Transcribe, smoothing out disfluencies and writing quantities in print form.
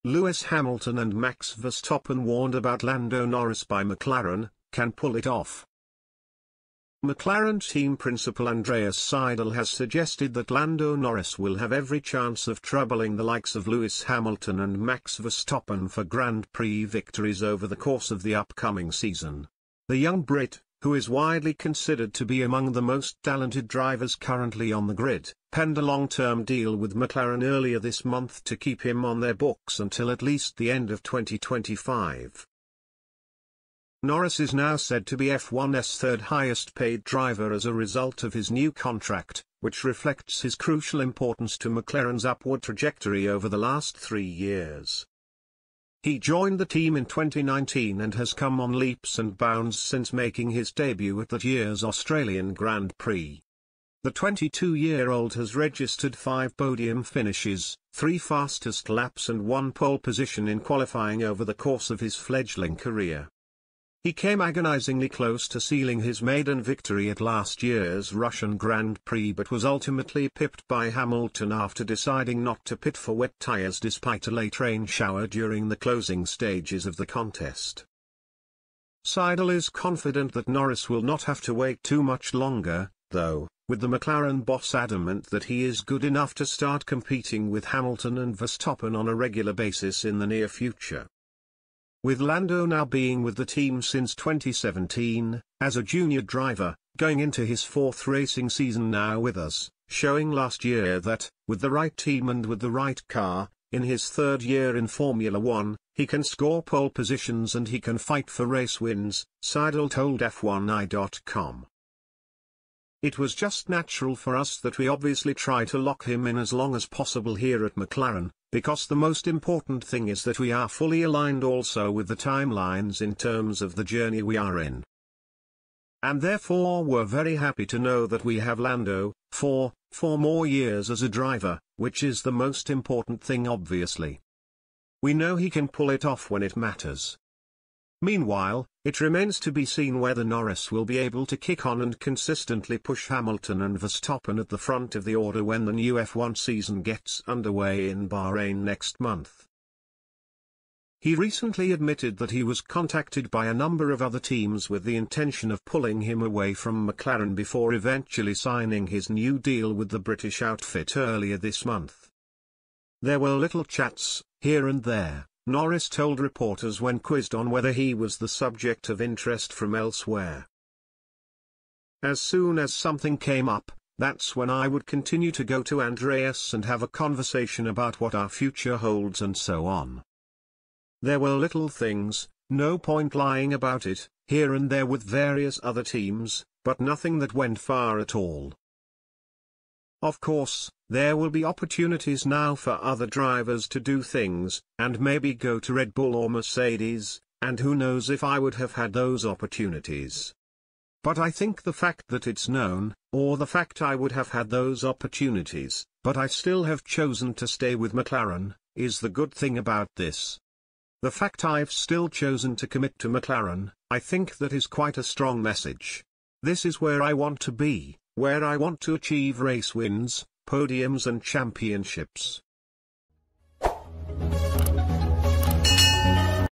Lewis Hamilton and Max Verstappen warned about Lando Norris by McLaren, can pull it off. McLaren team principal Andreas Seidel has suggested that Lando Norris will have every chance of troubling the likes of Lewis Hamilton and Max Verstappen for Grand Prix victories over the course of the upcoming season. The young Brit, who is widely considered to be among the most talented drivers currently on the grid, penned a long-term deal with McLaren earlier this month to keep him on their books until at least the end of 2025. Norris is now said to be F1's third highest paid driver as a result of his new contract, which reflects his crucial importance to McLaren's upward trajectory over the last 3 years. He joined the team in 2019 and has come on leaps and bounds since making his debut at that year's Australian Grand Prix. The 22-year-old has registered 5 podium finishes, 3 fastest laps and 1 pole position in qualifying over the course of his fledgling career. He came agonizingly close to sealing his maiden victory at last year's Russian Grand Prix but was ultimately pipped by Hamilton after deciding not to pit for wet tires despite a late rain shower during the closing stages of the contest. Seidel is confident that Norris will not have to wait too much longer, though, with the McLaren boss adamant that he is good enough to start competing with Hamilton and Verstappen on a regular basis in the near future. With Lando now being with the team since 2017, as a junior driver, going into his 4th racing season now with us, showing last year that, with the right team and with the right car, in his 3rd year in Formula 1, he can score pole positions and he can fight for race wins, Seidel told F1i.com. It was just natural for us that we obviously try to lock him in as long as possible here at McLaren, because the most important thing is that we are fully aligned also with the timelines in terms of the journey we are in. And therefore we're very happy to know that we have Lando, for 4 more years as a driver, which is the most important thing obviously. We know he can pull it off when it matters. Meanwhile, it remains to be seen whether Norris will be able to kick on and consistently push Hamilton and Verstappen at the front of the order when the new F1 season gets underway in Bahrain next month. He recently admitted that he was contacted by a number of other teams with the intention of pulling him away from McLaren before eventually signing his new deal with the British outfit earlier this month. There were little chats, here and there, Norris told reporters when quizzed on whether he was the subject of interest from elsewhere. As soon as something came up, that's when I would continue to go to Andreas and have a conversation about what our future holds and so on. There were little things, no point lying about it, here and there with various other teams, but nothing that went far at all. Of course, there will be opportunities now for other drivers to do things, and maybe go to Red Bull or Mercedes, and who knows if I would have had those opportunities. But I think the fact that it's known, or the fact I would have had those opportunities, but I still have chosen to stay with McLaren, is the good thing about this. The fact I've still chosen to commit to McLaren, I think that is quite a strong message. This is where I want to be, where I want to achieve race wins, podiums and championships.